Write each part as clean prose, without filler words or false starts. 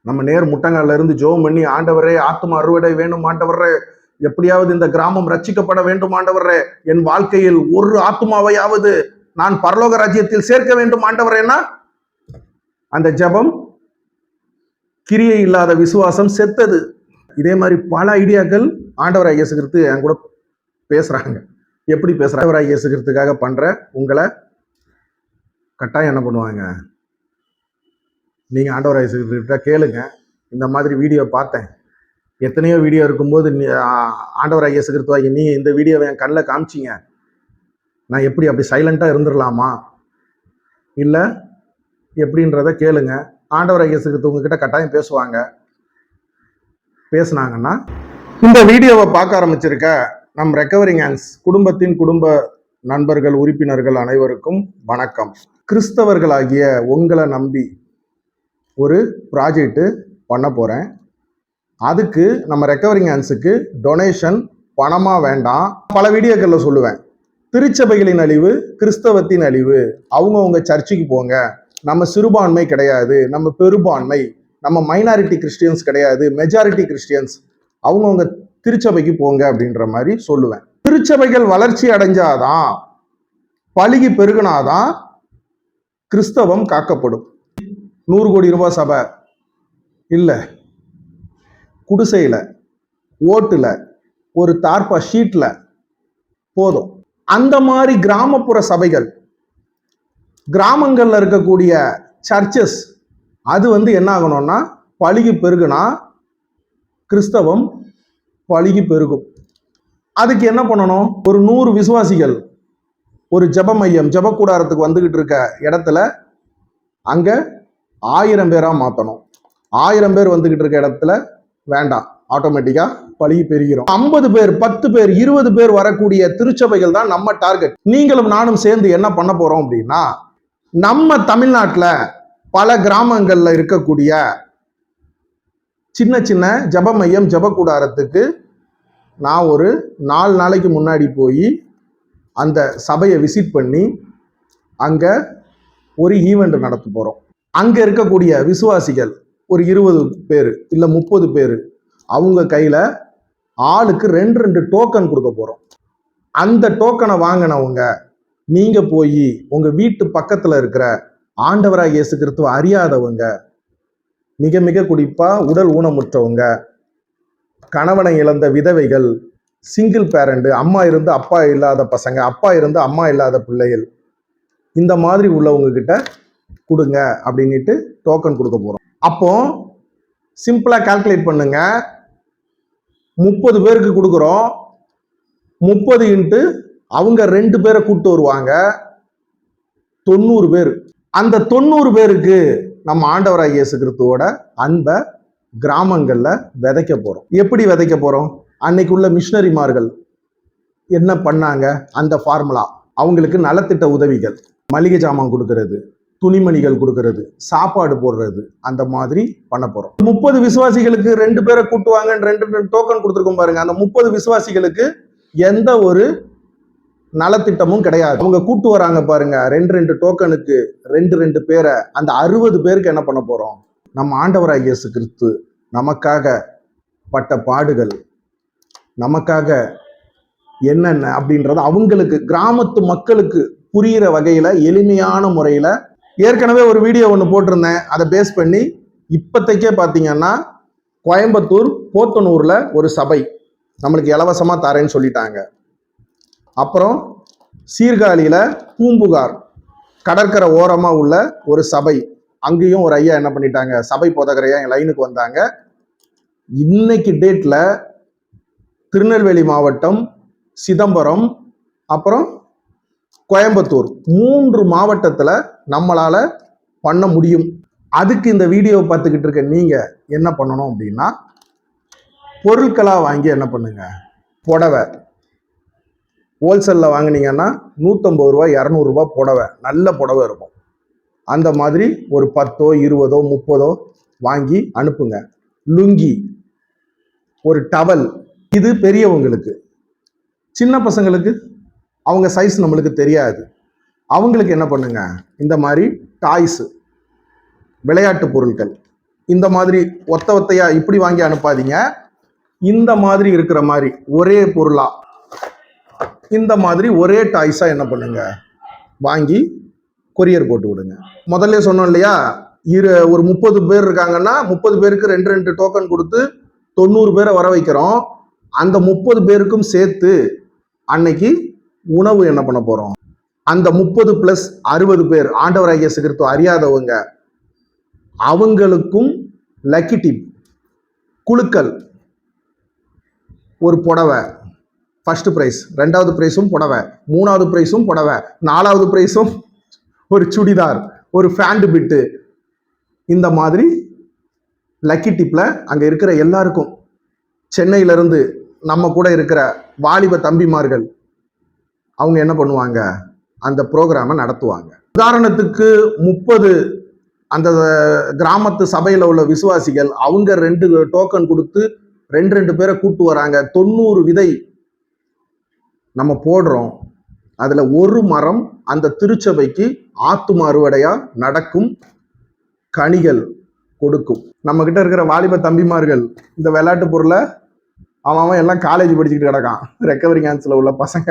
நம்ம நேர் முட்டங்கால இருந்து ஜோம் பண்ணி, ஆண்டவரே ஆத்தும அறுவடை வேணும் ஆண்டவரே, எப்படியாவது இந்த கிராமம் ரட்சிக்கப்பட வேண்டும் ஆண்டவரே, என் வாழ்க்கையில் ஒரு ஆத்துமாவையாவது நான் பரலோக ராஜ்யத்தில் சேர்க்க வேண்டும் ஆண்டவரேன்னா அந்த ஜெபம் கிரியை இல்லாத விசுவாசம் செத்தது. இதே மாதிரி பல ஐடியாக்கள் ஆண்டவராய் இயேசு கிறிஸ்து என் கூட பேசுறாங்க. எப்படி பேசுறாங்க? ஆண்டவராய் இயேசு கிறிஸ்துக்காக பண்ற உங்களை கட்டாயம் என்ன பண்ணுவாங்க, நீங்க ஆண்டவராய் இயேசு கிறிஸ்துகிட்ட கேளுங்க. இந்த மாதிரி வீடியோ பார்த்தேன், எத்தனையோ வீடியோ இருக்கும்போது ஆண்டவராய் இயேசு கிறிஸ்துவாகி நீ இந்த வீடியோவை என் கண்ணில் காமிச்சிங்க, நான் எப்படி அப்படி சைலண்டா இருந்துடலாமா இல்லை எப்படின்றத கேளுங்க. ஆண்டவராய் இயேசு கிறிஸ்து உங்ககிட்ட கட்டாயம் பேசுவாங்க. பேசுனாங்கன்னா இந்த வீடியோவை பார்க்க ஆரம்பிச்சிருக்க நம் ரெக்கவரிங் ஹேண்ட்ஸ் குடும்பத்தின் குடும்ப நண்பர்கள் உறுப்பினர்கள் அனைவருக்கும் வணக்கம். கிறிஸ்தவர்களாகிய உங்களை நம்பி ஒரு ப்ராஜெக்ட் பண்ண போகிறேன். அதுக்கு நம்ம ரெக்கவரிங் ஹேண்ட்ஸுக்கு டொனேஷன் பணமாக வேண்டாம். பல வீடியோக்களில் சொல்லுவேன், திருச்சபைகளின் அழிவு கிறிஸ்தவத்தின் அழிவு. அவங்கவுங்க சர்ச்சுக்கு போங்க, நம்ம சிறுபான்மை கிடையாது, நம்ம பெரும்பான்மை, நம்ம மைனாரிட்டி கிறிஸ்டியன்ஸ் கிடையாது, மெஜாரிட்டி கிறிஸ்டியன்ஸ், அவங்கவுங்க திருச்சபைக்கு போங்க அப்படின்ற மாதிரி சொல்லுவேன். திருச்சபைகள் வளர்ச்சி அடைஞ்சாதான், பழுகி பெருகினாதான் கிறிஸ்தவம் காக்கப்படும். 100 கோடி ரூபாய் சபை இல்லை, குடிசையில், ஓட்டுல, ஒரு தார்பா ஷீட்ல போதும். அந்த மாதிரி கிராமப்புற சபைகள், கிராமங்கள்ல இருக்கக்கூடிய சர்ச்சஸ், அது என்ன ஆகணும்னா பழுகி பெருகுனா கிறிஸ்தவம் பழுகி பெருகும். அதுக்கு என்ன பண்ணணும்? ஒரு 100 விசுவாசிகள் ஒரு ஜெப மையம், ஜெப கூடாரத்துக்கு வந்துகிட்டு இருக்க இடத்துல அங்க 1000 பேரா மாற்றணும். 1000 பேர் வந்துகிட்டு இருக்க இடத்துல வேண்டாம், ஆட்டோமேட்டிக்கா பழுகி பெருகிறோம். 50 பேர், 10 பேர், 20 பேர் வரக்கூடிய திருச்சபைகள் தான் நம்ம டார்கெட். நீங்களும் நானும் சேர்ந்து என்ன பண்ண போறோம் அப்படின்னா, நம்ம தமிழ்நாட்டில் பல கிராமங்கள்ல இருக்கக்கூடிய சின்ன சின்ன ஜெப மையம், ஜெப கூடாரத்துக்கு நான் ஒரு 4 நாளைக்கு முன்னாடி போய் அந்த சபையை விசிட் பண்ணி அங்க ஒரு ஈவெண்ட் நடத்த போறோம். அங்க இருக்கக்கூடிய விசுவாசிகள் ஒரு 20 பேர் இல்ல 30 பேர், அவங்க கையில ஆளுக்கு 2 டோக்கன் கொடுக்க போறோம். அந்த டோக்கனை வாங்கினவங்க நீங்க போய் உங்க வீட்டு பக்கத்துல இருக்கிற ஆண்டவராய் இயேசு கிறிஸ்துவ அறியாதவங்க, மிக மிக குறிப்பா உடல் ஊனமுற்றவங்க, கணவனை இழந்த விதவைகள், சிங்கிள் பேரண்ட், அம்மா இருந்து அப்பா இல்லாத பசங்க, அப்பா இருந்து அம்மா இல்லாத பிள்ளைகள், இந்த மாதிரி உள்ளவங்க கிட்ட கொடுங்க அப்படின்ட்டு டோக்கன் கொடுக்க போறோம். அப்போ சிம்பிளா கால்குலேட் பண்ணுங்க, 30 பேருக்கு கொடுக்குறோம், 30 இன்ட்டு அவங்க 2 பேரை கூப்பிட்டு வருவாங்க, 90 பேர். அந்த 90 பேருக்கு நம்ம ஆண்டவராய் இயேசு கிறிஸ்துவோட அன்பை கிராமங்கள்ல விதைக்க போறோம். எப்படி விதைக்க போறோம்? அன்னைக்கு உள்ள மிஷனரிமார்கள் என்ன பண்ணாங்க, அந்த ஃபார்முலா, அவங்களுக்கு நலத்திட்ட உதவிகள், மளிகை ஜாமான் கொடுக்கறது, துணிமணிகள் கொடுக்கறது, சாப்பாடு போடுறது, அந்த மாதிரி பண்ண போறோம். 30 விசுவாசிகளுக்கு 2 பேரை கூட்டுவாங்க, 2 டோக்கன் கொடுத்துருக்கோம் பாருங்க. அந்த 30 விசுவாசிகளுக்கு எந்த ஒரு நலத்திட்டமும் கிடையாது. அவங்க கூட்டு வராங்க பாருங்க, 2 டோக்கனுக்கு 2 பேரை, அந்த 60 பேருக்கு என்ன பண்ண போறோம்? நம்ம ஆண்டவராய் இயேசு கிறிஸ்து நமக்காக பட்ட பாடுகள், நமக்காக என்னென்ன அப்படின்றது அவங்களுக்கு, கிராமத்து மக்களுக்கு புரிகிற வகையில எளிமையான முறையில ஏற்கனவே ஒரு வீடியோ ஒன்று போட்டிருந்தேன். அதை பேஸ் பண்ணி இப்போதைக்கே பார்த்தீங்கன்னா கோயம்புத்தூர் போத்தனூர்ல ஒரு சபை நம்மளுக்கு இலவசமா தரேன்னு சொல்லிட்டாங்க. அப்புறம் சீர்காழியில பூம்புகார் கடற்கரை ஓரமா உள்ள ஒரு சபை, அங்கேயும் ஒரு ஐயா என்ன பண்ணிட்டாங்க, சபை போதகரையா என் லைனுக்கு வந்தாங்க. இன்னைக்கு டேட்ல திருநெல்வேலி மாவட்டம், சிதம்பரம், அப்புறம் கோயம்புத்தூர், 3 மாவட்டத்துல நம்மளால பண்ண முடியும். அதுக்கு இந்த வீடியோவை பார்த்துக்கிட்டு இருக்க நீங்க என்ன பண்ணணும் அப்படின்னா, பொருட்களா வாங்கி என்ன பண்ணுங்க, புடவை ஹோல்சேலில் வாங்கினீங்கன்னா 150 ரூபா 200 ரூபா புடவை, நல்ல புடவை இருக்கும். அந்த மாதிரி ஒரு 10, 20, 30 வாங்கி அனுப்புங்க. லுங்கி, ஒரு டவல், இது பெரியவங்களுக்கு. சின்ன பசங்களுக்கு அவங்க சைஸ் நம்மளுக்கு தெரியாது, அவங்களுக்கு என்ன பண்ணுங்க, இந்த மாதிரி டாய்ஸ், விளையாட்டு பொருட்கள், இந்த மாதிரி ஒத்தையா இப்படி வாங்கி அனுப்பாதீங்க. இந்த மாதிரி இருக்கிற மாதிரி ஒரே பொருளா இந்த மாதிரி ஒரே டாய்ஸா என்ன பண்ணுங்க, வாங்கி கொரியர் போட்டு விடுங்க. முதல்ல சொன்னோம் இல்லையா, ஒரு 30 பேர் இருக்காங்கன்னா 30 பேருக்கு 2 டோக்கன் கொடுத்து 90 பேரை வர வைக்கிறோம். அந்த 30 பேருக்கும் சேர்த்து அன்னைக்கு உணவு என்ன பண்ண போறோம், அந்த 30 + 60 பேர் ஆண்டவராகிய இயேசு கிறிஸ்து அறியாதவங்க, அவங்களுக்கும் லக்கி டிப் குழுக்கள், ஒரு புடவை ஃபர்ஸ்ட் பிரைஸ், 2வது பிரைஸும் புடவை, 3வது பிரைஸும் புடவை, 4வது பிரைஸும் ஒரு சுடிதார், ஒரு ஃபேண்ட் பிட்டு. இந்த மாதிரி லக்கி டிப்ல அங்க இருக்கிற எல்லாருக்கும், சென்னையில இருந்து நம்ம கூட இருக்கிற வாலிப தம்பிமார்கள் அவங்க என்ன பண்ணுவாங்க, அந்த ப்ரோக்ராமை நடத்துவாங்க. உதாரணத்துக்கு 30 அந்த கிராமத்து சபையில உள்ள விசுவாசிகள் அவங்க 2 டோக்கன் கொடுத்து 2 பேரை கூட்டு வராங்க. 90 விதை நம்ம போடுறோம். அதுல ஒரு மரம் அந்த திருச்சபைக்கு ஆத்தும அறுவடையா நடக்கும், கனிகள் கொடுக்கும். நம்ம கிட்ட இருக்கிற வாலிப தம்பிமார்கள் இந்த விளையாட்டு பொருளை அவன் எல்லாம் காலேஜ் படிச்சுக்கிட்டு கிடக்கான். ரெக்கவரி கேன்ஸ்ல உள்ள பசங்க,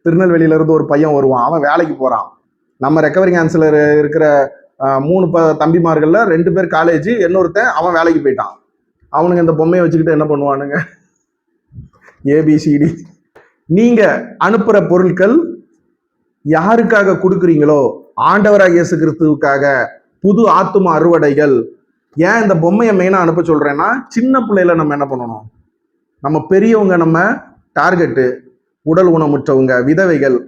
திருநெல்வேலியில இருந்து ஒரு பையன் வருவான், அவன் வேலைக்கு போறான். நம்ம ரெக்கவரி கேன்ஸ்ல இருக்கிற 3 தம்பிமார்கள்ல 2 பேர் காலேஜ், இன்னொருத்தன் அவன் வேலைக்கு போயிட்டான். அவனுங்க இந்த பொம்மையை வச்சுக்கிட்டு என்ன பண்ணுவானுங்க, ஏபிசிடி. நீங்க அனுப்புற பொருட்கள் யாருக்காக கொடுக்குறீங்களோ, ஆண்டவராகிய இயேசு கிறிஸ்துவுக்காக, புது ஆத்தும அறுவடைகள். ஏன் இந்த பொம்மையை மெயினா அனுப்ப சொல்றேன்னா, சின்ன பிள்ளையில நம்ம என்ன பண்ணணும், நம்ம பெரியவங்க நம்ம டார்கெட்டு உடல் ஊனமுற்றவங்க, விதவைகள்.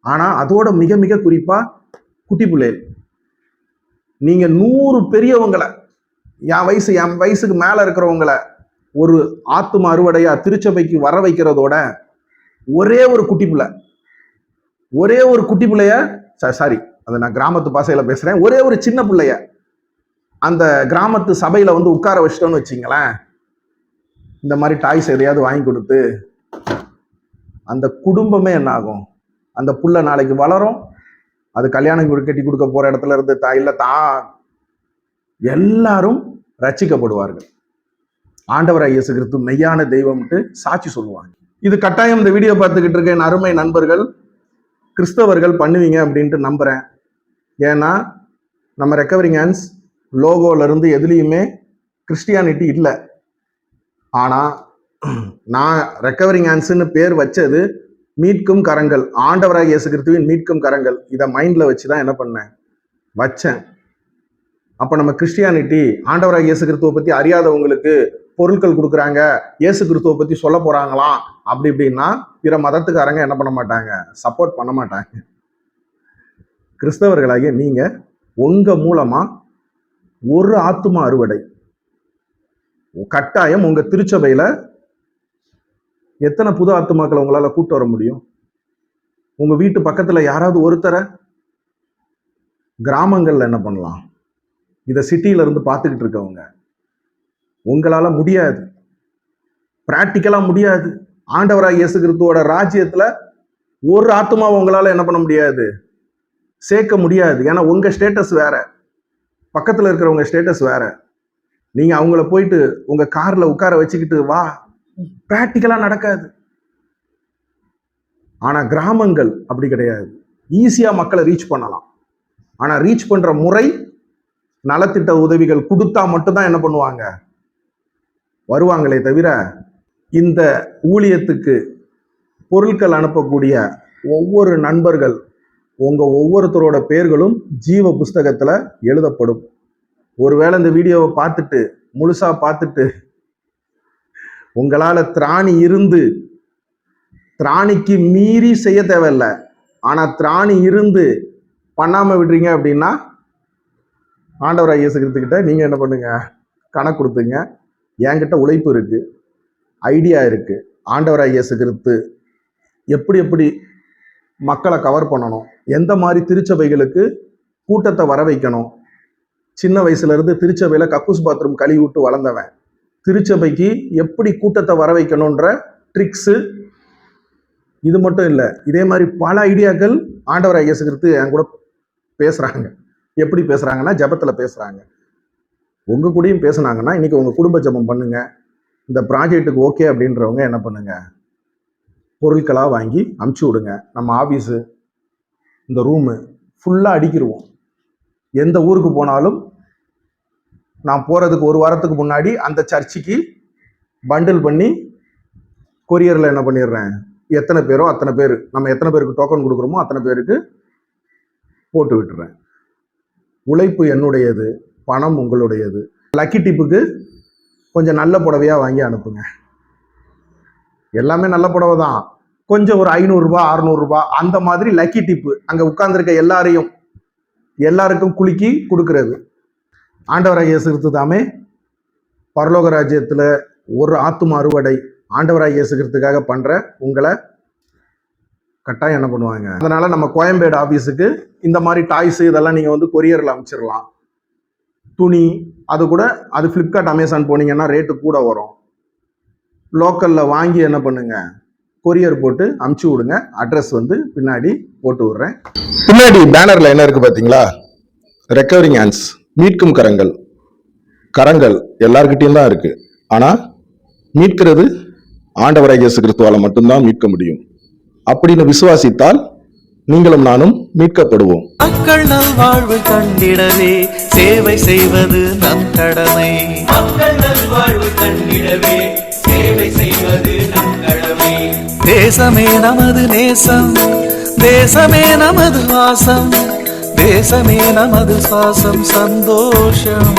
ஆனா அதோட மிக மிக குறிப்பா குட்டி பிள்ளைகள். நீங்க 100 பெரியவங்களை, என் வயசுக்கு மேல இருக்கிறவங்களை ஒரு ஆத்தும அறுவடையா திருச்சபைக்கு வர வைக்கிறதோட, ஒரே ஒரு குட்டி பிள்ளைய சாரி, அதை நான் கிராமத்து பாசையில பேசுறேன், ஒரே ஒரு சின்ன பிள்ளைய அந்த கிராமத்து சபையில வந்து உட்கார வச்சிட்டோன்னு வச்சிங்களேன், இந்த மாதிரி டாய்ஸ் எதையாவது வாங்கி கொடுத்து, அந்த குடும்பமே என்ன ஆகும், அந்த புள்ள நாளைக்கு வளரும். அது கல்யாணம் கட்டி கொடுக்க போற இடத்துல இருந்து எல்லாரும் ரட்சிக்கப்படுவார்கள். ஆண்டவராகிய இயேசு கிறிஸ்து மெய்யான தெய்வம்ட்டு சாட்சி சொல்லுவாங்க. இது கட்டாயம் இந்த வீடியோ பார்த்துக்கிட்டு இருக்க என் அருமை நண்பர்கள் கிறிஸ்தவர்கள் பண்ணுவீங்க அப்படின்ட்டு நம்புறேன். ஏன்னா நம்ம ரெக்கவரிங் ஹேண்ட்ஸ் லோகோல இருந்து எதுலையுமே கிறிஸ்டியானிட்டி இல்லை. ஆனா நான் ரெக்கவரிங் ஹேண்ட்ஸ்ன்னு பேர் வச்சது மீட்கும் கரங்கள், ஆண்டவராகிய இயேசு கிறிஸ்துவின் மீட்கும் கரங்கள். இதை மைண்ட்ல வச்சுதான் என்ன பண்ணேன், வச்சேன். அப்ப நம்ம கிறிஸ்டியானிட்டி, ஆண்டவராகிய இயேசு கிறிஸ்துவை பத்தி அறியாதவங்களுக்கு பொருட்கள் கொடுக்குறாங்க, இயேசு கிறிஸ்துவை பத்தி சொல்ல போறாங்களாம் அப்படி இப்படின்னா பிற மதத்துக்காரங்க என்ன பண்ண மாட்டாங்க, சப்போர்ட் பண்ண மாட்டாங்க. கிறிஸ்தவர்களாகிய நீங்க உங்க மூலமா ஒரு ஆத்தும அறுவடை கட்டாயம். உங்க திருச்சபையில எத்தனை புது ஆத்துமாக்களை உங்களால கூட்டு வர முடியும்? உங்க வீட்டு பக்கத்துல யாராவது ஒருத்தரை, கிராமங்கள்ல என்ன பண்ணலாம், இதை சிட்டியில இருந்து பார்த்துக்கிட்டு இருக்கவங்க, உங்களால முடியாது, பிராக்டிக்கலா முடியாது. ஆண்டவராகிய இயேசு கிறிஸ்துவோட ராஜ்யத்துல ஒரு ஆத்துமாவை உங்களால என்ன பண்ண முடியாது, சேர்க்க முடியாது. ஏன்னா உங்க ஸ்டேட்டஸ் வேற, பக்கத்துல இருக்கிறவங்க ஸ்டேட்டஸ் வேற. நீங்க அவங்கள போயிட்டு உங்க கார்ல உட்கார வச்சுக்கிட்டு வா, பிராக்டிக்கலா நடக்காது. ஆனா கிராமங்கள் அப்படி கிடையாது, ஈஸியா மக்களை ரீச் பண்ணலாம். ஆனா ரீச் பண்ற முறை, நலத்திட்ட உதவிகள் கொடுத்தா மட்டும்தான் என்ன பண்ணுவாங்க, வருவாங்களே தவிர, இந்த ஊழியத்துக்கு பொருட்கள் அனுப்பக்கூடிய ஒவ்வொரு நண்பர்கள், உங்க ஒவ்வொருத்தரோட பேர்களும் ஜீவ புஸ்தகத்துல எழுதப்படும். ஒருவேளை இந்த வீடியோவை பார்த்துட்டு, முழுசா பார்த்துட்டு, உங்களால திராணி இருந்து, திராணிக்கு மீறி செய்ய தேவையில்லை, ஆனா திராணி இருந்து பண்ணாம விடுறீங்க அப்படின்னா, ஆண்டவராகிய இயேசு கிறிஸ்துகிட்ட நீங்க என்ன பண்ணுங்க, கணக்கு கொடுத்துங்க. என்கிட்ட உழைப்பு இருக்கு, ஐடியா இருக்கு. ஆண்டவராகிய இயேசு கிறிஸ்து எப்படி எப்படி மக்களை கவர் பண்ணணும், எந்த மாதிரி திருச்சபைகளுக்கு கூட்டத்தை வர வைக்கணும். சின்ன வயசுல இருந்து திருச்சபையில கக்கூஸ் பாத்ரூம் கழுவி விட்டு வளர்ந்தவன், திருச்சபைக்கு எப்படி கூட்டத்தை வர வைக்கணும்ன்ற ட்ரிக்ஸு, இது மட்டும் இல்லை, இதே மாதிரி பல ஐடியாக்கள் ஆண்டவராகிய இயேசு கிறிஸ்து என் கூட பேசுறாங்க. எப்படி பேசுறாங்கன்னா, ஜெபத்துல பேசுறாங்க. உங்க கூடயும் பேசுனாங்கன்னா இன்னைக்கு உங்க குடும்ப ஜெபம் பண்ணுங்க. இந்த ப்ராஜெக்ட்டுக்கு ஓகே அப்படின்றவங்க என்ன பண்ணுங்க, பொருட்களாக வாங்கி அமுச்சு விடுங்க. நம்ம ஆஃபீஸு இந்த ரூமு ஃபுல்லாக அடிக்கிடுவோம். எந்த ஊருக்கு போனாலும் நான் போகிறதுக்கு ஒரு வாரத்துக்கு முன்னாடி அந்த சர்ச்சுக்கு பண்டில் பண்ணி கொரியரில் என்ன பண்ணிடுறேன், எத்தனை பேரோ அத்தனை பேர், நம்ம எத்தனை பேருக்கு டோக்கன் கொடுக்குறோமோ அத்தனை பேருக்கு போட்டு விட்டுறேன். உழைப்பு என்னுடையது, பணம் உங்களுடையது. லக்கி டிப்புக்கு கொஞ்சம் நல்ல புடவையாக வாங்கி அனுப்புங்க. எல்லாமே நல்ல புடவை தான், கொஞ்சம் ஒரு 500 ரூபாய் 600 ரூபாய் அந்த மாதிரி லக்கி டிப்பு அங்கே உட்கார்ந்துருக்க எல்லாருக்கும் குலுக்கி கொடுக்கறது. ஆண்டவராகிய இயேசு கிறிஸ்து தாமே பரலோக ராஜ்யத்தில் ஒரு ஆத்தும அறுவடை ஆண்டவராகிய இயேசு கிறிஸ்துக்காக பண்ற உங்களை கட்டாயம் என்ன பண்ணுவாங்க. அதனால நம்ம கோயம்பேடு ஆஃபீஸுக்கு இந்த மாதிரி டாய்ஸ் இதெல்லாம் நீங்க வந்து கொரியரில் அனுப்பிச்சிடலாம். துணி அது கூட அது ஃப்ளிப்கார்ட் அமேசான் போனீங்கன்னா ரேட்டு கூட வரும். லோக்கல்ல வாங்கி என்ன பண்ணுங்க, கொரியர் போட்டு அமுச்சு விடுங்க. அட்ரஸ் வந்து பின்னாடி போட்டு விடுறேன். பின்னாடி பேனர்ல என்ன இருக்கு பாத்தீங்களா, ரெக்கவரிங் ஹேண்ட்ஸ், மீட்கும் கரங்கள். கரங்கள் எல்லார்கிட்டையும் தான் இருக்கு, ஆனா மீட்கிறது ஆண்டவராகிய இயேசு கிறிஸ்துவால மட்டும்தான் மீட்க முடியும். அப்படின்னு விசுவாசித்தால் நீங்களும் நானும் மீட்கப்படுவோம். மக்கள் நல்வாழ்வு கண்டிடவே சேவை செய்வது நம் கடமை. மக்கள் நல்வாழ்வு கண்டிடவே சேவை செய்வது நம் கடமை. தேசமே நமது நேசம், தேசமே நமது வாசம், தேசமே நமது சுவாசம், சந்தோஷம்.